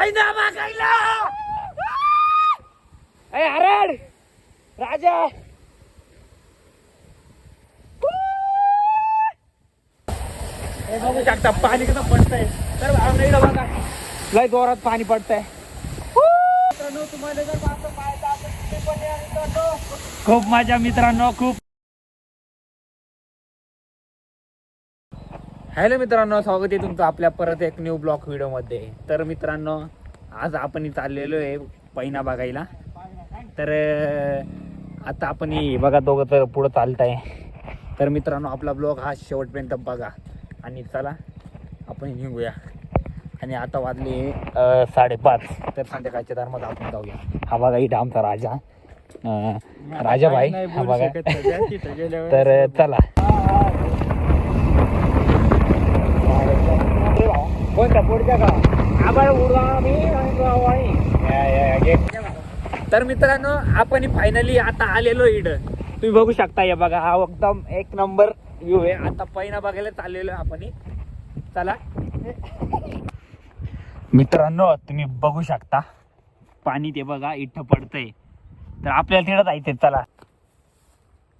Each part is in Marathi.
पैना बघायला. ए हरड राजा हे बघू शकता पाणी कसं पडतंय. तर भाव नाही बघा लय जोरात पाणी पडतंय. तुम्हाला जर पाहतो पाहायचं असेल ते पण या मित्रांनो. खूप मजा मित्रांनो खूप. हॅलो मित्रांनो, स्वागत आहे तुमचं आपल्या परत एक न्यू ब्लॉग व्हिडिओमध्ये. तर मित्रांनो आज आपण चाललेलो आहे पैना बघायला. तर आता आपण बघा दोघं तर पुढं चालत आहे. तर मित्रांनो आपला ब्लॉग हा शेवटपर्यंत बघा आणि चला आपण निघूया. आणि आता वाजले 5:30. तर संध्याकाळच्या दरम्यान आपण जाऊया. हा बघा इथं आमचा राजा राजाभाई हा बघा. तर चला तर मित्रांनो आपण फायनली आता आलेलो इथं. तुम्ही बघू शकता हे बघा हा एकदम एक नंबर व्ह्यू आहे. आता पैना बघायला चाललेलो आपण. चला मित्रांनो तुम्ही बघू शकता पाणी ते बघा इथं पडतंय. तर आपल्याला तिथं जायचंय. चला.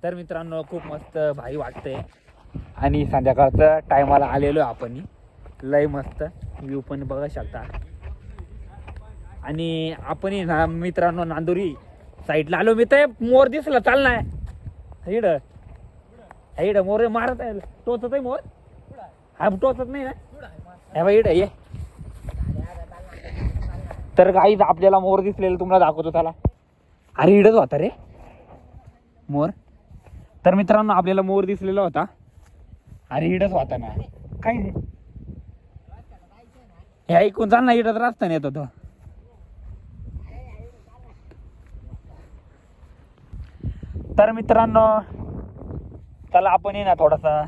तर मित्रांनो खूप मस्त भारी वाटतंय आणि संध्याकाळचं टायमाला आलेलो आपण. लय मस्त व्ह्यू पण बघू शकता. आणि आपण ना मित्रांनो नांदुरी साईडला आलो. मी तर मोर दिसला चालणार इकडं इकडं मोर मारत आहे. टोचत आहे मोर. हा टोचत नाही ना हे बघ इकडं ये. तर काही आपल्याला मोर दिसलेला तुम्हाला दाखवतो. त्याला अरे इडच होता रे मोर. तर मित्रांनो आपल्याला मोर दिसलेला होता. अरे इडच होता ना काय रे हे ऐकून चाल ना. इडच रस्ता येत होतो. तर मित्रांनो चला आपण ना थोडासा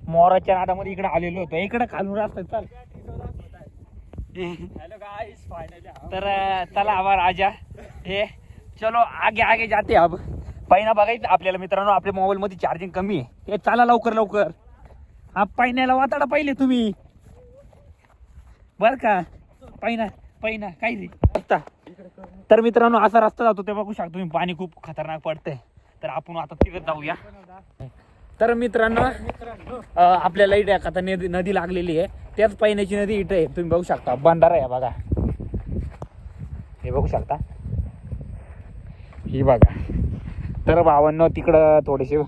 मोराच्या नादामध्ये इकडे आलेलो होतो. इकडे खालून रस्ता चाल. तर चला आवा राजा हे चलो आगे आगे जाते. अब पैना बघायचं आपल्याला मित्रांनो. आपल्या मोबाईल मध्ये चार्जिंग कमी आहे. हे चला लवकर लवकर. हा पैन्याला वाताडा पहिले तुम्ही बर का. पैना पैना काय रस्ता. तर मित्रांनो असा रस्ता जातो ते बघू शकतो तुम्ही. पाणी खूप खतरनाक पडतंय. तर आपण आता तिथे जाऊया. तर मित्रांनो आपल्याला इथे आता नदी लागलेली आहे. त्याच पैण्याची नदी इथे आहे. तुम्ही बघू शकता बंधारा आहे बघा. हे बघू शकता ही बघा. तर भावांनो तिकडं थोडेसे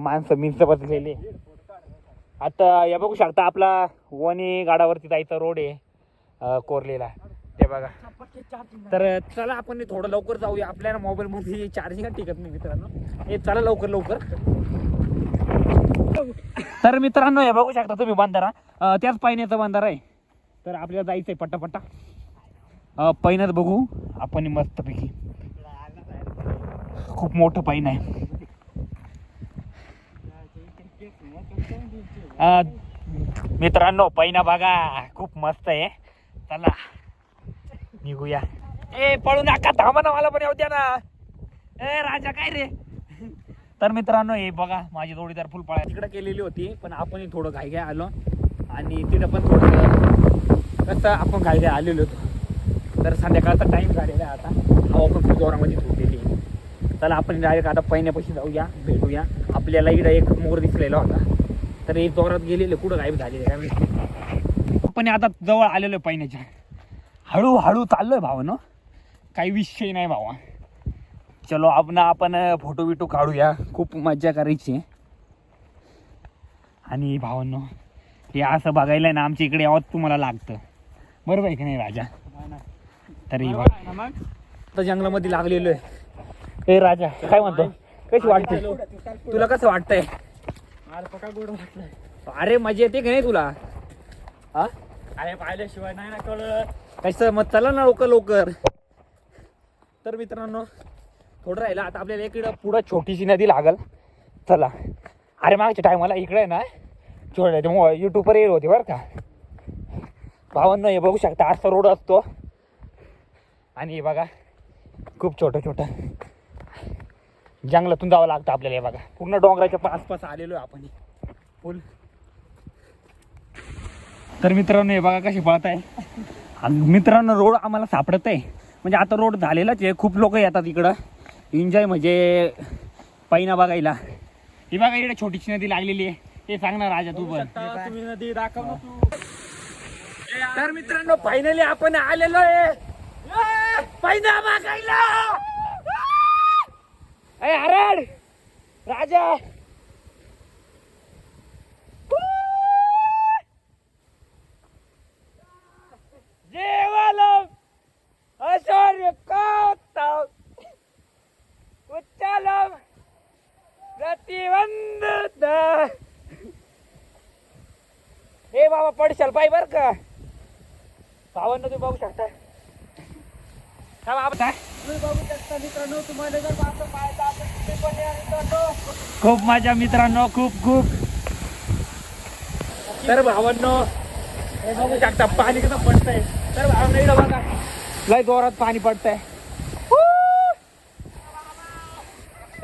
माणसं बसलेले. आता हे बघू शकता आपला वणी गाडावरती जायचा रोड आहे कोरलेला ते बघा. तर चला आपण थोडं लवकर जाऊया. आपल्याला मोबाईल मध्ये चार्जिंग टिकत नाही मित्रांनो. हे चला लवकर लवकर. तर मित्रांनो हे बघू शकता तुम्ही बंधारा. त्याच पैण्याचा बंधारा आहे. तर आपल्याला जायचंय पट्टा पैनात बघू आपण मस्तपैकी. खूप मोठं पैन आहे. मित्रांनो पैना बघा खूप मस्त आहे. चला निघूया. ए पळू नका थांबा ना. मला पण येऊ द्या ना. ए राजा काय रे. तर मित्रांनो हे बघा माझी जोडीदार फुलपाळ्या तिकडे केलेली होती. पण आपण थोडं घाई आलो आणि तिथं पण थोडं कसं आपण घाई आलेलो होतो. तर संध्याकाळचा टाईम झालेला आहे. आता हवा पण खूप जोरामध्ये सुटलेली. चला आपण डायरेक्ट आता पैण्यापाशी जाऊया भेटूया. आपल्याला इकडं एक मोर दिसलेला होता. तर एक जोरात गेलेले कुठं गायब झालेले काय. आपण आता जवळ आलेलो आहे पैण्याच्या. हळूहळू चाललोय भावानं. काही विषय नाही भावा. चलो आपण फोटो बिटो काढूया. खूप मजा करायची. आणि भावांनो हे असं बघायला ना आमच्या इकडे यावं तुम्हाला लागतं. बरोबर आहे की नाही राजा. तरी आता जंगलामध्ये लागलेलो आहे. ए राजा काय म्हणतो कशी वाटते तुला. कसं वाटतंय. अरे मजा येते की नाही तुला. हा अरे पाहिल्याशिवाय नाही ना कळत कसं. मग चला ना लवकर लवकर. तर मित्रांनो थोडं राहिलं आता आपल्याला इकडं पुढं छोटीशी नदी लागल. चला. अरे मागच्या टायमाला इकडे ना छोट्या युट्यूबवर येत होते बरं का भावांनो. हे बघू शकता असा रोड असतो. आणि हे बघा खूप छोटं जंगलातून जावं लागतं आपल्याला. हे बघा पूर्ण डोंगराच्या आसपास आलेलो आहे आपण फुल. तर मित्रांनो हे बघा कशी पळत आहे. आणि मित्रांनो रोड आम्हाला सापडत आहे, म्हणजे आता रोड झालेलाच आहे. खूप लोक येतात इकडं एन्जॉय म्हणजे पैना बघायला. ही बघा इकडे छोटीशी नदी लागलेली आहे. ते सांग ना राजा तू पण. तुम्ही नदी दाखव ना तू. तर मित्रांनो फायनली आपण आलेलो आहे पैना बघायला. ए हरड राजा जेवालम ऐश्वर्य काताव उच्चालम प्रतिबंध. हे बाबा पडशाल पाय बर का भावांना तुम्ही बघू शकता. तुम्ही बघू शकता मित्रांनो, तुम्हाला जर असं पाहायचं असेल तुम्ही पण या मित्रांनो. खूप मजा मित्रांनो, खूप खूप. तर भावांनो हे बघू शकता पाणी कसं पडतंय. तर भावांनो इकडं बघा लय जोरात पाणी पडतंय.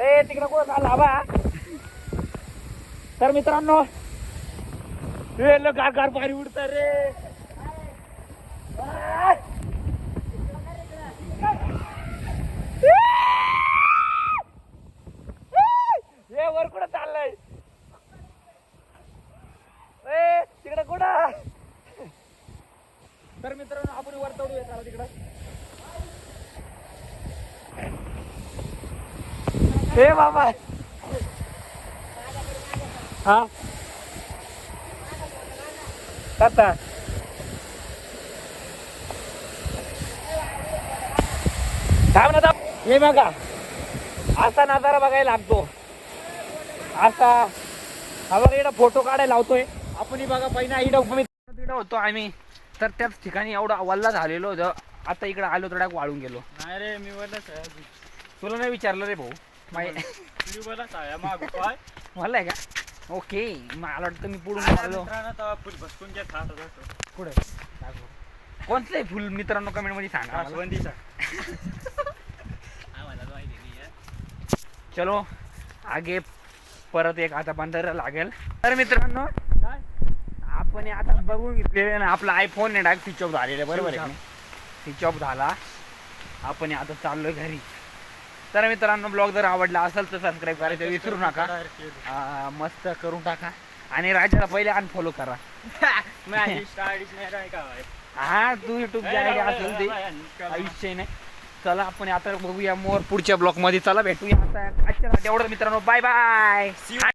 ए तिकडं कुठं चालला बा. तर मित्रांनो हे गार गार पाणी उडत रे. हे वर कुठं चाललंय. तिकडं कुठं. तर मित्रांनो आपण वर चढूया चला तिकडं. हे बाबा हा आता थांब ना थांब. हे बघा असा नजारा बघायला लागतो असा. हा बघा इकडं फोटो काढायला लावतोय आपण. ही बघा पहिला इकडं होतो आम्ही. तर त्याच ठिकाणी एवढा वल्ला झालेलो होतं. आता इकडं आलो तर वाळून गेलो. नाही रे मी वरच आहे. तुला नाही विचारलं रे भाऊ. मी वरच आहे मागं पाय. मला आहे का. ओके मला वाटतं मी पुढून आलो. मित्रांनो तेव्हा फुल भटकून घ्या खात होतो. पुढे कोणतं आहे फुल मित्रांनो कमेंट मध्ये सांगा मला. जास्वंदीचा. चलो आगे परत एक आता बंदर लागेल. तर मित्रांनो काय आपण आता बघून घेतलेले ना आपला आयफोन ने डायरेक्ट स्विच ऑफ झालेला बरोबर आहे. स्विच ऑफ झाला. आपण आता चाललोय घरी. तर मित्रांनो ब्लॉग जर आवडला असेल तर सबस्क्राईब करायचं विसरू नका. मस्त करून टाका आणि राजाला पहिले अनफॉलो करा. हा तू युट्यूब असेल ते आयुष्य नाही. चला आपण आता बघूया मोर पुढच्या ब्लॉग मध्ये. चला भेटूया आता आजच्या एवढं मित्रांनो. Bye bye.